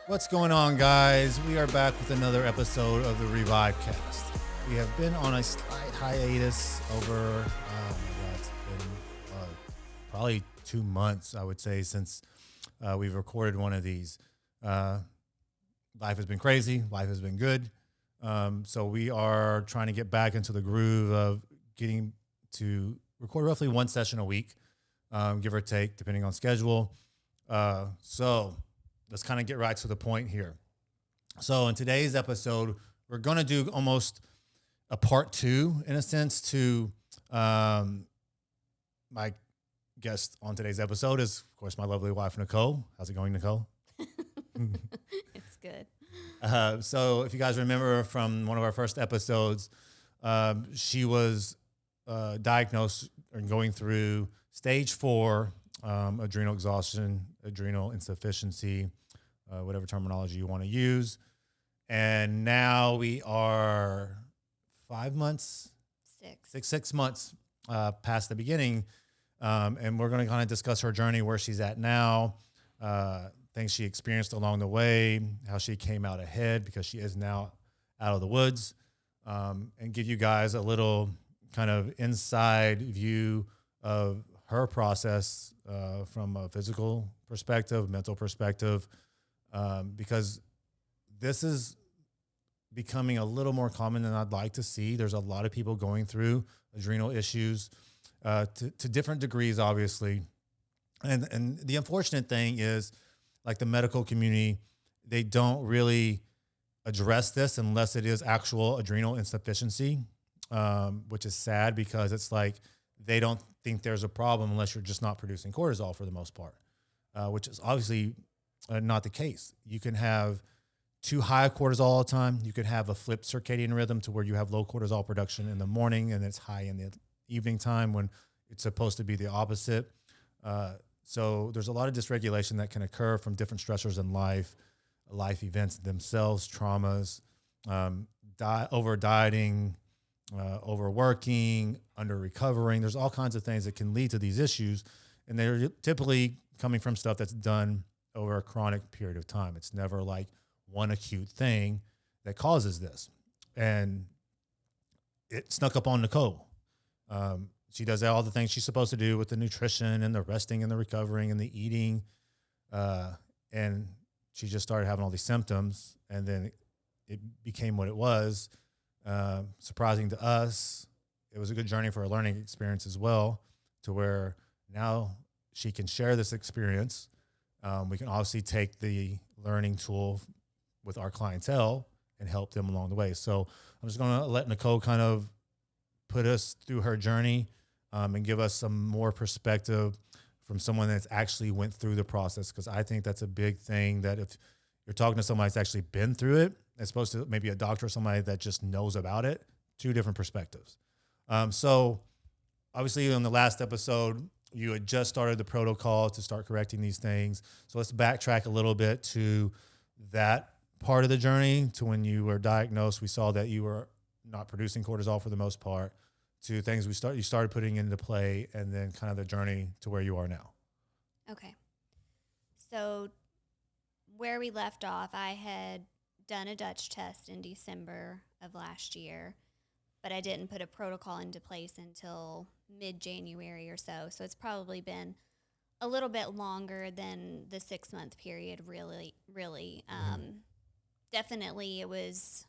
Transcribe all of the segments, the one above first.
What's going on, guys? We are back with another episode of the REVIVECAST. We have been on a slight hiatus over, it's been probably 2 months, I would say, since we've recorded one of these. Life has been crazy. Life has been good. So we are trying to get back into the groove of getting to record roughly one session a week, give or take, depending on schedule. So let's kind of get right to the point here. So in today's episode, we're going to do almost a part two, in a sense, to my guest on today's episode is, of course, my lovely wife, Nicole. How's it going, Nicole? It's good. So if you guys remember from one of our first episodes, she was diagnosed and going through stage 4 adrenal exhaustion, adrenal insufficiency, whatever terminology you want to use. And now we are 5 months, six months past the beginning. And we're going to kind of discuss her journey, where she's at now, things she experienced along the way, how she came out ahead because she is now out of the woods, and give you guys a little kind of inside view of her process from a physical perspective, mental perspective, because this is becoming a little more common than I'd like to see. There's a lot of people going through adrenal issues to different degrees, obviously. And the unfortunate thing is, like, the medical community, they don't really address this unless it is actual adrenal insufficiency, which is sad because it's like they don't think there's a problem unless you're just not producing cortisol for the most part, which is obviously not the case. You can have too high cortisol all the time. You could have a flipped circadian rhythm to where you have low cortisol production in the morning and it's high in the evening time when it's supposed to be the opposite. So there's a lot of dysregulation that can occur from different stressors in life events themselves, traumas, over dieting, overworking, under recovering. There's all kinds of things that can lead to these issues, and they're typically coming from stuff that's done over a chronic period of time. It's never like one acute thing that causes this. And it snuck up on Nicole. She does all the things she's supposed to do with the nutrition and the resting and the recovering and the eating. And she just started having all these symptoms, and then it became what it was. Surprising to us. It was a good journey for a learning experience as well, to where now she can share this experience. We can obviously take the learning tool with our clientele and help them along the way. So I'm just going to let Nicole kind of put us through her journey, and give us some more perspective from someone that's actually went through the process. Because I think that's a big thing, that if you're talking to somebody that's actually been through it, as opposed to maybe a doctor or somebody that just knows about it, two different perspectives. So obviously in the last episode, you had just started the protocol to start correcting these things. So let's backtrack a little bit to that part of the journey, to when you were diagnosed. We saw that you were not producing cortisol for the most part, to things you started putting into play, and then kind of the journey to where you are now. Okay. So where we left off, I had done a Dutch test in December of last year, but I didn't put a protocol into place until mid-January or so. So it's probably been a little bit longer than the 6-month period, really. Definitely it was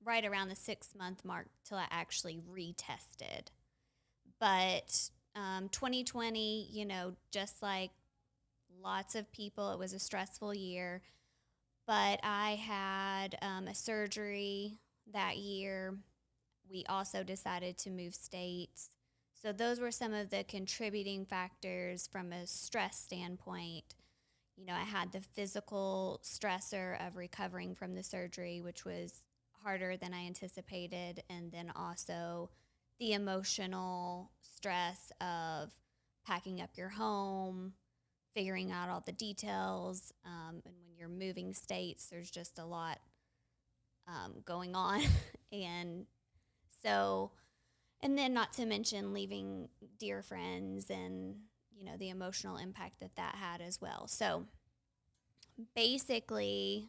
right around the 6-month mark till I actually retested. But 2020, just like lots of people, it was a stressful year. But I had a surgery that year. We also decided to move states. So those were some of the contributing factors from a stress standpoint. I had the physical stressor of recovering from the surgery, which was harder than I anticipated, and then also the emotional stress of packing up your home, figuring out all the details, and when you're moving states, there's just a lot going on. And so, and then not to mention leaving dear friends and, the emotional impact that had as well. So basically,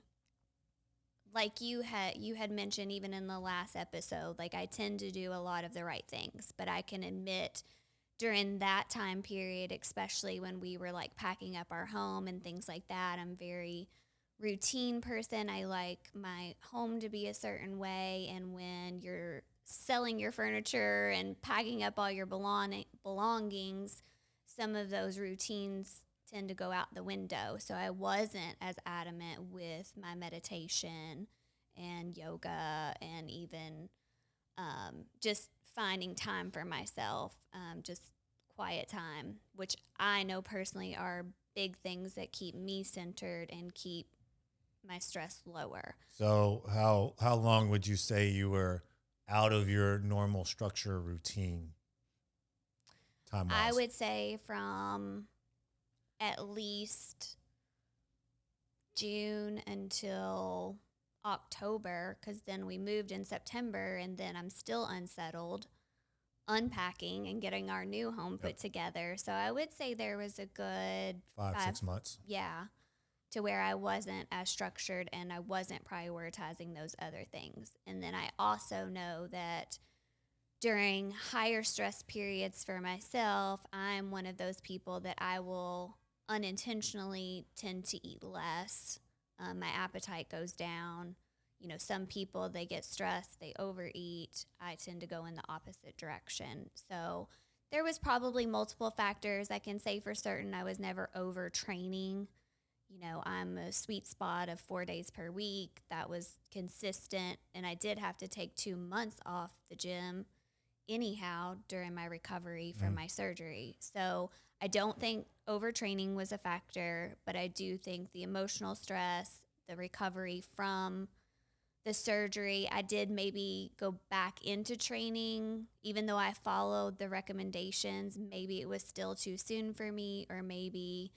like you had mentioned even in the last episode, like I tend to do a lot of the right things, but I can admit during that time period, especially when we were like packing up our home and things like that, I'm very routine person. I like my home to be a certain way, and when you're selling your furniture and packing up all your belongings, some of those routines tend to go out the window. So I wasn't as adamant with my meditation and yoga and even just finding time for myself, just quiet time, which I know personally are big things that keep me centered and keep my stress lower. So how long would you say you were out of your normal structure routine time wise? I would say from at least June until October, because then we moved in September, and then I'm still unsettled, unpacking and getting our new home put together. So I would say there was a good 5-6 months. Yeah, to where I wasn't as structured and I wasn't prioritizing those other things. And then I also know that during higher stress periods for myself, I'm one of those people that I will unintentionally tend to eat less. My appetite goes down. You know, some people, they get stressed, they overeat. I tend to go in the opposite direction. So there was probably multiple factors. I can say for certain I was never overtraining. You know, I'm a sweet spot of 4 days per week. That was consistent. And I did have to take 2 months off the gym anyhow during my recovery from my surgery. So I don't think overtraining was a factor, but I do think the emotional stress, the recovery from the surgery, I did maybe go back into training, even though I followed the recommendations. Maybe it was still too soon for me, or maybe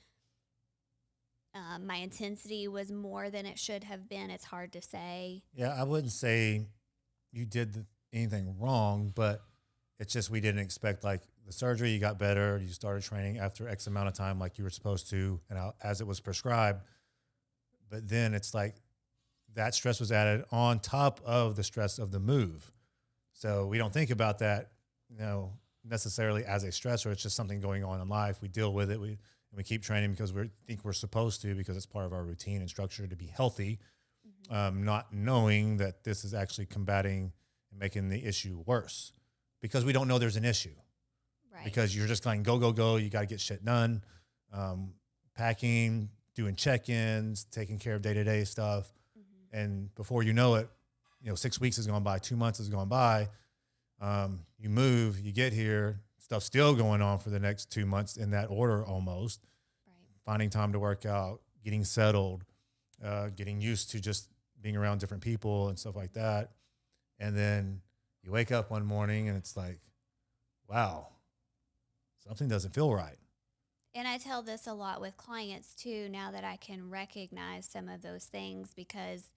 my intensity was more than it should have been. It's hard to say. Yeah, I wouldn't say you did anything wrong, but it's just we didn't expect, like, the surgery, you got better, you started training after X amount of time like you were supposed to and as it was prescribed. But then it's like that stress was added on top of the stress of the move. So we don't think about that, necessarily as a stressor. It's just something going on in life. We deal with it. We keep training because we think we're supposed to, because it's part of our routine and structure to be healthy, not knowing that this is actually combating and making the issue worse because we don't know there's an issue. Right. Because you're just going go, go, go. You got to get shit done, packing, doing check-ins, taking care of day-to-day stuff. And before you know it, 6 weeks has gone by, 2 months has gone by. You move, you get here, stuff's still going on for the next 2 months in that order almost. Right. Finding time to work out, getting settled, getting used to just being around different people and stuff like that. And then you wake up one morning and it's like, wow, something doesn't feel right. And I tell this a lot with clients too, now that I can recognize some of those things, because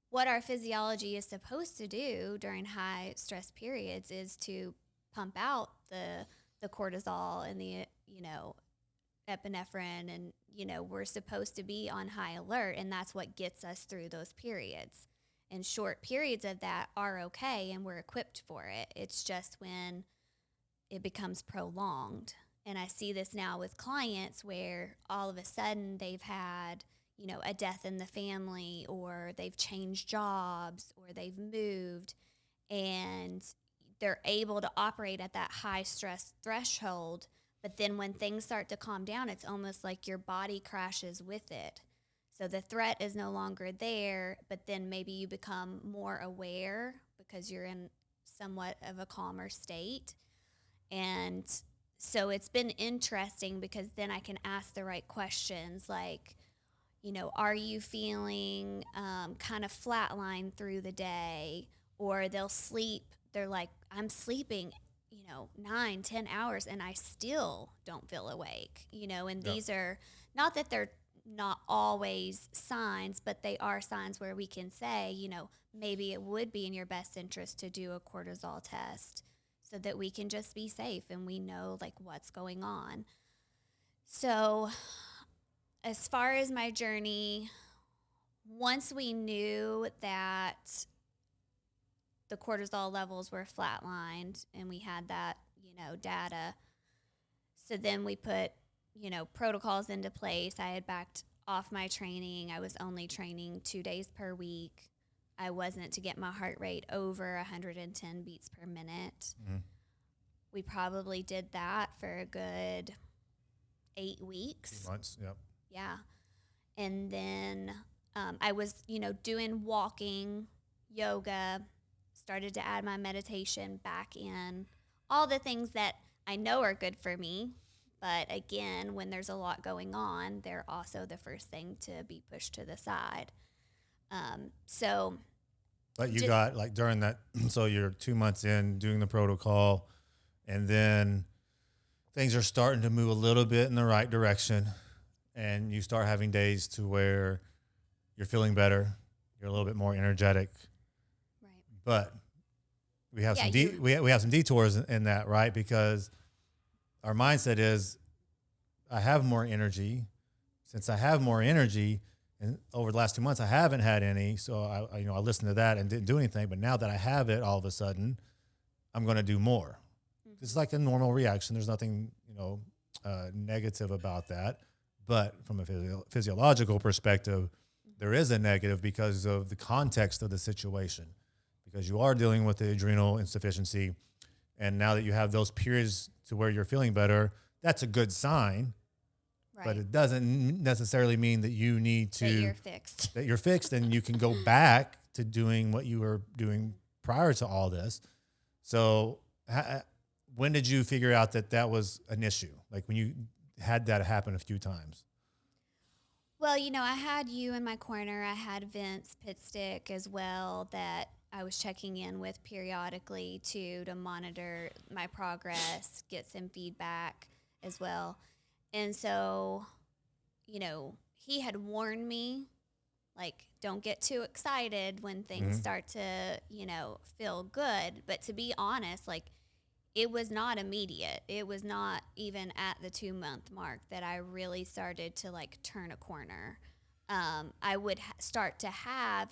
what our physiology is supposed to do during high stress periods is to pump out the cortisol and the, epinephrine, and, we're supposed to be on high alert, and that's what gets us through those periods. And short periods of that are okay, and we're equipped for it. It's just when it becomes prolonged. And I see this now with clients where all of a sudden they've had, a death in the family, or they've changed jobs, or they've moved, and they're able to operate at that high stress threshold. But then when things start to calm down, it's almost like your body crashes with it. So the threat is no longer there, but then maybe you become more aware because you're in somewhat of a calmer state. And so it's been interesting because then I can ask the right questions, like, are you feeling kind of flatline through the day? Or they'll sleep. They're like, I'm sleeping, 9-10 hours and I still don't feel awake, and these are not that they're not always signs, but they are signs where we can say, maybe it would be in your best interest to do a cortisol test so that we can just be safe and we know like what's going on. So As far as my journey, once we knew that the cortisol levels were flatlined and we had that, data, so then we put, protocols into place. I had backed off my training. I was only training 2 days per week. I wasn't to get my heart rate over 110 beats per minute. Mm-hmm. We probably did that for a good 8 weeks. 2 months, yep. Yeah. And then I was, doing walking, yoga, started to add my meditation back in, all the things that I know are good for me. But again, when there's a lot going on, they're also the first thing to be pushed to the side. But you got like during that, so you're 2 months in doing the protocol, and then things are starting to move a little bit in the right direction, and you start having days to where you're feeling better, you're a little bit more energetic. Right. But we have we have some detours in that, right? Because our mindset is, I have more energy. Since I have more energy, and over the last 2 months I haven't had any, so I listened to that and didn't do anything. But now that I have it, all of a sudden, I'm going to do more. Mm-hmm. It's like a normal reaction. There's nothing negative about that. But from a physiological perspective, there is a negative because of the context of the situation. Because you are dealing with the adrenal insufficiency, and now that you have those periods to where you're feeling better, that's a good sign. Right. But it doesn't necessarily mean that you need to... That you're fixed and you can go back to doing what you were doing prior to all this. So when did you figure out that that was an issue? Like when you had that happen a few times? Well, I had you in my corner. I had Vince Pitstick as well that I was checking in with periodically to monitor my progress, get some feedback as well. And so, he had warned me, like, don't get too excited when things start to, feel good. But to be honest, like, it was not immediate. It was not even at the 2-month mark that I really started to, like, turn a corner. I would start to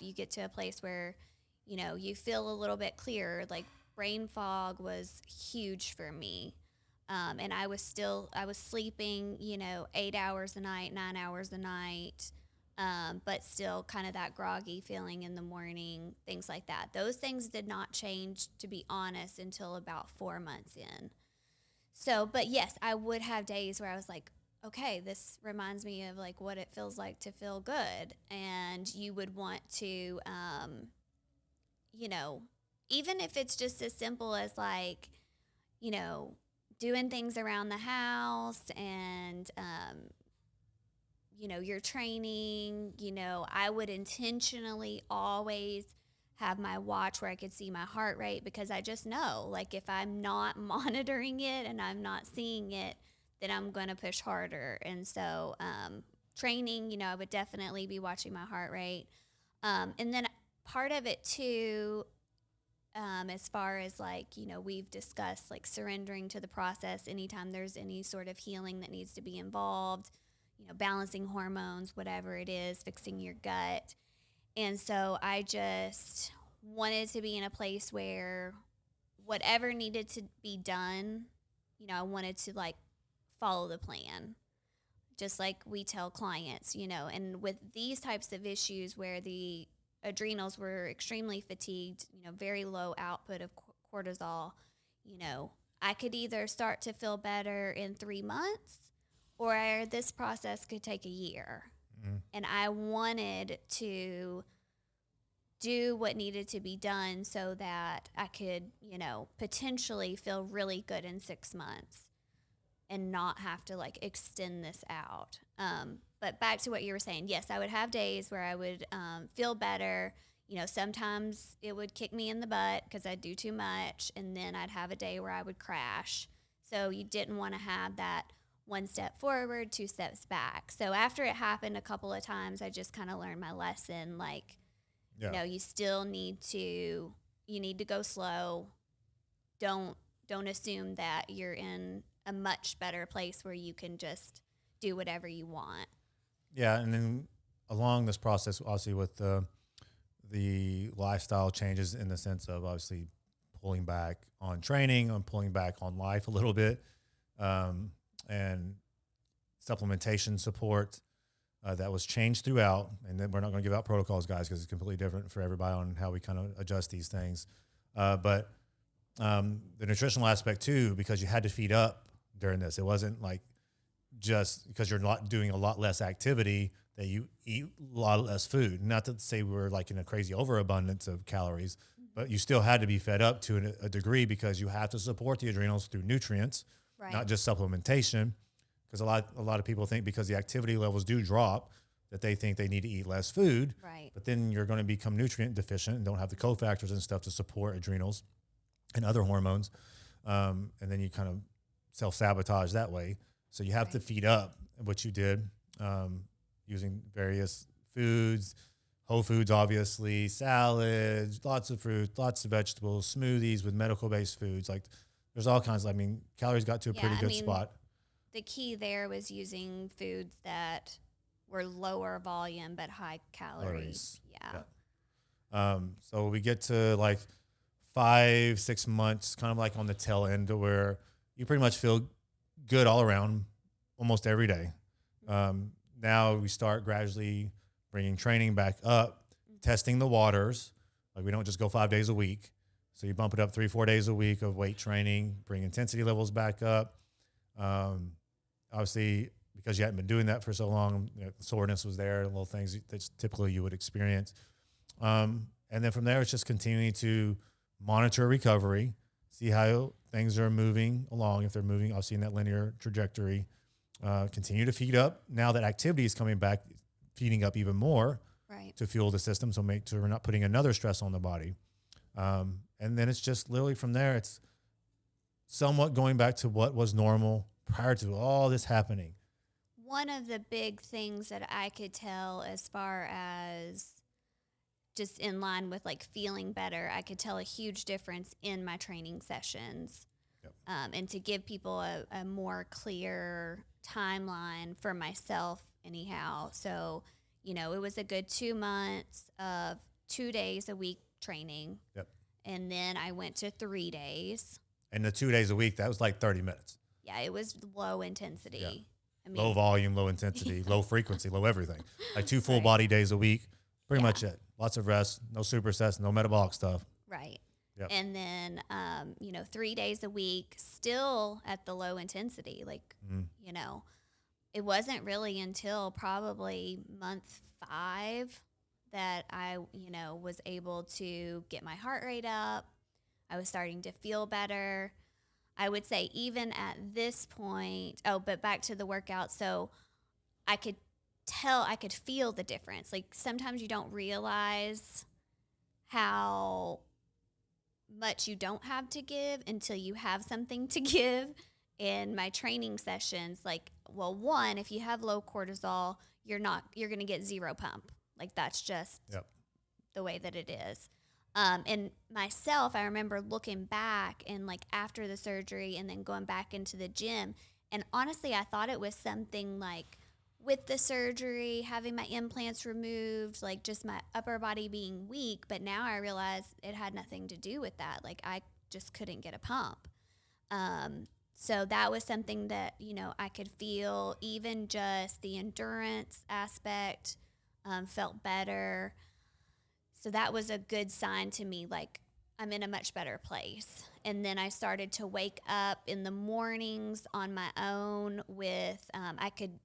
you get to a place where, you feel a little bit clearer. Like, brain fog was huge for me. And I was sleeping, 8 hours a night, 9 hours a night, but still kind of that groggy feeling in the morning, things like that. Those things did not change, to be honest, until about 4 months in. So, but yes, I would have days where I was like, okay, this reminds me of like what it feels like to feel good. And you would want to, even if it's just as simple as like, doing things around the house and, your training, I would intentionally always have my watch where I could see my heart rate, because I just know, like, if I'm not monitoring it and I'm not seeing it, then I'm going to push harder. And so training, I would definitely be watching my heart rate. And then part of it too, as far as like, we've discussed like surrendering to the process anytime there's any sort of healing that needs to be involved, balancing hormones, whatever it is, fixing your gut. And so I just wanted to be in a place where whatever needed to be done, I wanted to like follow the plan, just like we tell clients, and with these types of issues where the adrenals were extremely fatigued, very low output of cortisol, I could either start to feel better in 3 months or this process could take a year. Mm-hmm. And I wanted to do what needed to be done so that I could, potentially feel really good in 6 months and not have to like extend this out. But back to what you were saying, yes, I would have days where I would feel better. Sometimes it would kick me in the butt because I'd do too much, and then I'd have a day where I would crash. So you didn't want to have that 1 step forward, 2 steps back. So after it happened a couple of times, I just kind of learned my lesson. Like, you still need to go slow. Don't assume that you're in a much better place where you can just do whatever you want. Yeah, and then along this process, obviously with the lifestyle changes in the sense of obviously pulling back on training, on pulling back on life a little bit, and supplementation support that was changed throughout. And then we're not going to give out protocols, guys, because it's completely different for everybody on how we kind of adjust these things. But the nutritional aspect too, because you had to feed up during this. It wasn't like just because you're not doing a lot less activity that you eat a lot less food. Not to say we're like in a crazy overabundance of calories, but you still had to be fed up to a degree because you have to support the adrenals through nutrients, Right. not just supplementation. Because a lot of people think because the activity levels do drop that they think they need to eat less food. Right. But then you're going to become nutrient deficient and don't have the cofactors and stuff to support adrenals and other hormones. And then you kind of self-sabotage that way. So you have to feed up, which you did, using various foods, whole foods, obviously, salads, lots of fruit, lots of vegetables, smoothies with medical-based foods. Like there's all kinds. I mean, calories got to a pretty good spot. The key there was using foods that were lower volume but high calories. Yeah. So we get to like 5-6 months, kind of like on the tail end, to where you pretty much feel good all around almost every day. Now we start gradually bringing training back up, testing the waters. Like we don't just go 5 days a week. So you bump it up 3-4 days a week of weight training, bring intensity levels back up. Obviously, because you hadn't been doing that for so long, soreness was there, little things that typically you would experience. And then from there, it's just continuing to monitor recovery, see how things are moving along. If they're moving, obviously in that linear trajectory, continue to feed up. Now that activity is coming back, feeding up even more to fuel the system. So make sure we're not putting another stress on the body. And then it's just literally from there, it's somewhat going back to what was normal prior to all this happening. One of the big things that I could tell as far as just in line with like feeling better, I could tell a huge difference in my training sessions. Yep. And to give people a more clear timeline for myself anyhow. So, it was a good 2 months of 2 days a week training. Yep. And then I went to 3 days. And the 2 days a week, that was like 30 minutes. Yeah, it was low intensity. Yeah. I mean, Low volume, low intensity, low frequency, low everything. Like 2 full body days a week, pretty much it. Lots of rest, no supersets, no metabolic stuff. Right. Yep. And then, 3 days a week, still at the low intensity. Like, it wasn't really until probably month 5 that I, was able to get my heart rate up. I was starting to feel better. I would say even at this point, but back to the workout. So I could feel the difference. Like sometimes you don't realize how much you don't have to give until you have something to give. In my training sessions, one, if you have low cortisol, you're going to get zero pump. Like that's just the way that it is. And myself, I remember looking back and like after the surgery and then going back into the gym. And honestly, I thought it was something like with the surgery, having my implants removed, like just my upper body being weak. But now I realize it had nothing to do with that. Like I just couldn't get a pump. So that was something that, I could feel. Even just the endurance aspect felt better. So that was a good sign to me, like I'm in a much better place. And then I started to wake up in the mornings on my own with, I could,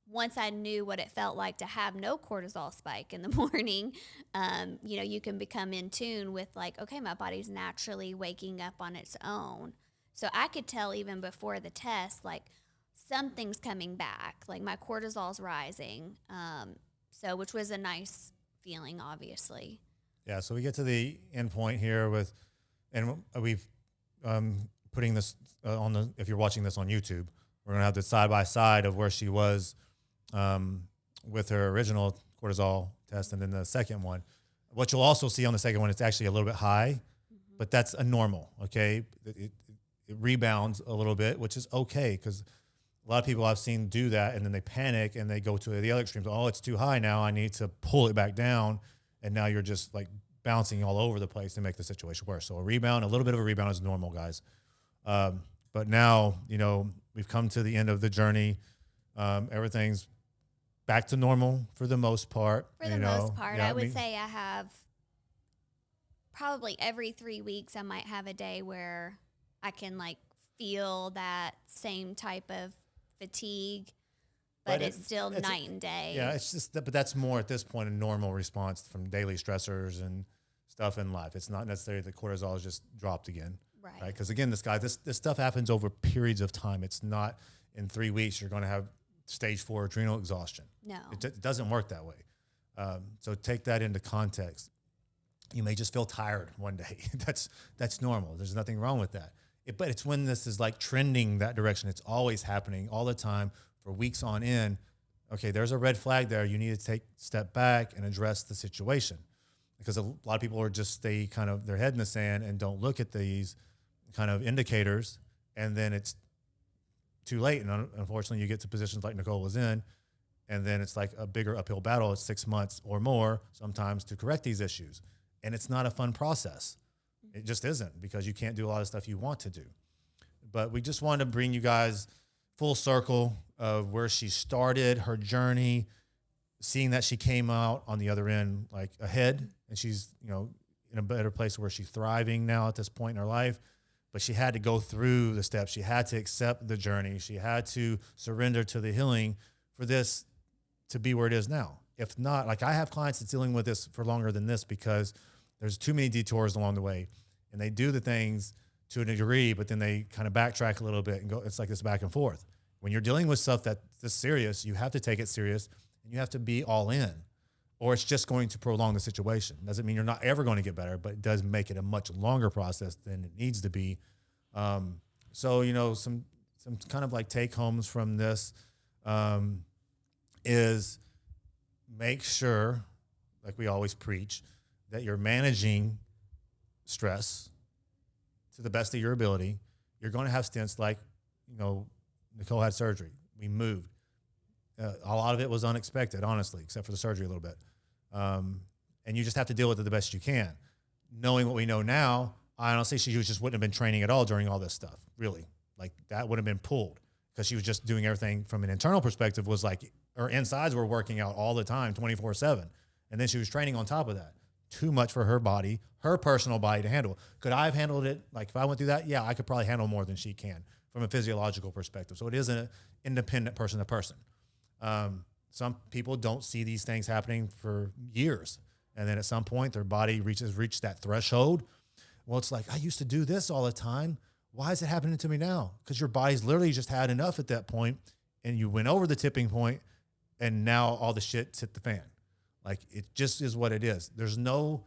once I knew what it felt like to have no cortisol spike in the morning, you can become in tune with like, okay, my body's naturally waking up on its own. So I could tell even before the test, like something's coming back, like my cortisol's rising. Which was a nice feeling, obviously. Yeah. So we get to the end point here and we've putting this if you're watching this on YouTube, we're going to have the side by side of where she was with her original cortisol test and then the second one. What you'll also see on the second one, it's actually a little bit high, but that's a normal. Okay. It rebounds a little bit, which is okay because a lot of people I've seen do that, and then they panic and they go to the other extremes. Oh, it's too high now. I need to pull it back down. And now you're just like bouncing all over the place to make the situation worse. So a little bit of a rebound is normal, guys. But now, we've come to the end of the journey. Everything's back to normal for the most part. For the most part, I would say I have probably every 3 weeks I might have a day where I can like feel that same type of fatigue, but it's still night and day. Yeah, it's just but that's more at this point a normal response from daily stressors and stuff in life. It's not necessarily the cortisol is just dropped again. Right. Because again, this stuff happens over periods of time. It's not in 3 weeks you're going to have stage 4 adrenal exhaustion. No. It doesn't work that way. So take that into context. You may just feel tired one day. That's normal. There's nothing wrong with that. But it's when this is like trending that direction. It's always happening all the time for weeks on end. Okay, there's a red flag there. You need to take a step back and address the situation, because a lot of people are just stay kind of their head in the sand and don't look at these kind of indicators, and then it's too late. And unfortunately, you get to positions like Nicole was in, and then it's like a bigger uphill battle. It's 6 months or more sometimes to correct these issues. And it's not a fun process. It just isn't, because you can't do a lot of stuff you want to do. But we just wanted to bring you guys full circle of where she started her journey, seeing that she came out on the other end like ahead, and she's, in a better place where she's thriving now at this point in her life. But she had to go through the steps. She had to accept the journey. She had to surrender to the healing for this to be where it is now. If not, like I have clients that's dealing with this for longer than this because there's too many detours along the way, and they do the things to a degree, but then they kind of backtrack a little bit and go, it's like this back and forth. When you're dealing with stuff that's this serious, you have to take it serious and you have to be all in, or it's just going to prolong the situation. Doesn't mean you're not ever going to get better, but it does make it a much longer process than it needs to be. So, some kind of like take homes from this, is make sure, like we always preach, that you're managing stress to the best of your ability. You're going to have stints like, Nicole had surgery. We moved. A lot of it was unexpected, honestly, except for the surgery a little bit. And you just have to deal with it the best you can. Knowing what we know now, I honestly, she just wouldn't have been training at all during all this stuff, really. Like that would have been pulled, because she was just doing everything from an internal perspective. Was like her insides were working out all the time, 24/7. And then she was training on top of that. Too much for her body, her personal body to handle. Could I have handled it? Like if I went through that, yeah, I could probably handle more than she can from a physiological perspective. So it is an independent person to person. Some people don't see these things happening for years. And then at some point their body reached that threshold. Well, it's like, I used to do this all the time. Why is it happening to me now? Because your body's literally just had enough at that point, and you went over the tipping point, and now all the shit's hit the fan. Like it just is what it is. There's no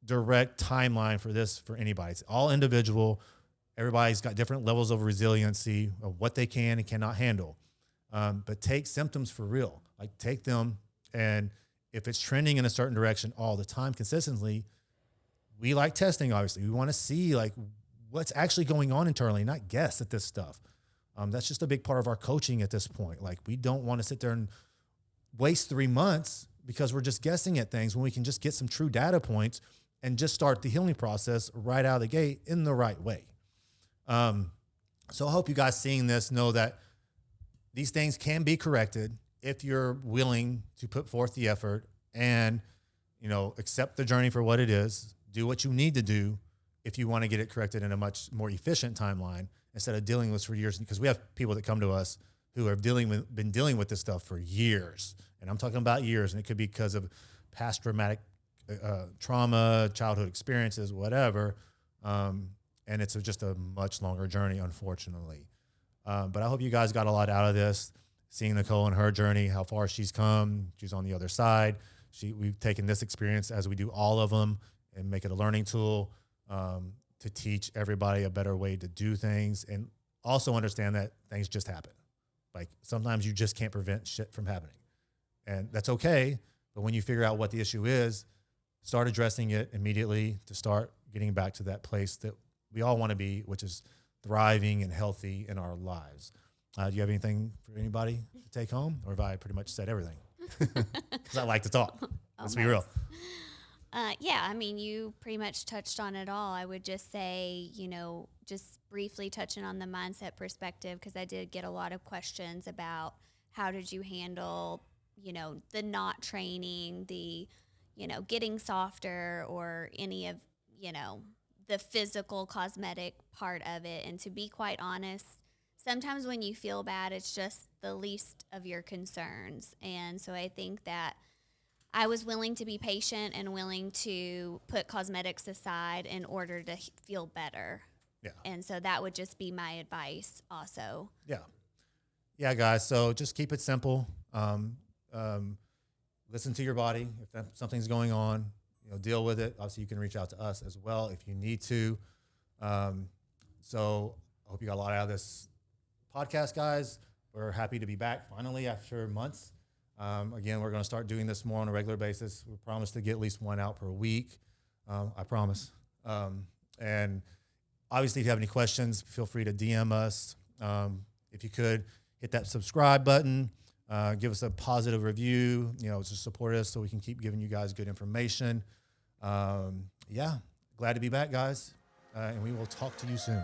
direct timeline for this for anybody. It's all individual. Everybody's got different levels of resiliency of what they can and cannot handle. But take symptoms for real. Like take them, and if it's trending in a certain direction all the time consistently, we like testing, obviously. We want to see like what's actually going on internally, not guess at this stuff. That's just a big part of our coaching at this point. Like we don't want to sit there and waste 3 months because we're just guessing at things when we can just get some true data points and just start the healing process right out of the gate in the right way. So I hope you guys seeing this know that these things can be corrected if you're willing to put forth the effort and, accept the journey for what it is. Do what you need to do if you want to get it corrected in a much more efficient timeline instead of dealing with this for years. Because we have people that come to us who have been dealing with this stuff for years. And I'm talking about years, and it could be because of past traumatic trauma, childhood experiences, whatever. And it's just a much longer journey, unfortunately. But I hope you guys got a lot out of this, seeing Nicole and her journey, how far she's come. She's on the other side. We've taken this experience, as we do all of them, and make it a learning tool to teach everybody a better way to do things, and also understand that things just happen. Like sometimes you just can't prevent shit from happening, and that's okay. But when you figure out what the issue is, start addressing it immediately to start getting back to that place that we all want to be, which is thriving and healthy in our lives. Do you have anything for anybody to take home, or have I pretty much said everything? Because I like to talk. Let's be real. Yeah, I mean, you pretty much touched on it all. I would just say, you know, just briefly touching on the mindset perspective, because I did get a lot of questions about how did you handle, you know, the not training, the, you know, getting softer, or any of, you know, the physical cosmetic part of it. And to be quite honest, sometimes when you feel bad, it's just the least of your concerns. And so I think that I was willing to be patient and willing to put cosmetics aside in order to feel better. Yeah. And so that would just be my advice also. Yeah. Yeah, guys. So just keep it simple. Listen to your body. If something's going on, you know, deal with it. Obviously, you can reach out to us as well if you need to. So I hope you got a lot out of this podcast, guys. We're happy to be back finally after months. Again, we're going to start doing this more on a regular basis. We promise to get at least one out per week. I promise. And obviously, if you have any questions, feel free to DM us. If you could, hit that subscribe button. Give us a positive review, you know, to support us so we can keep giving you guys good information. Yeah, glad to be back, guys. And we will talk to you soon.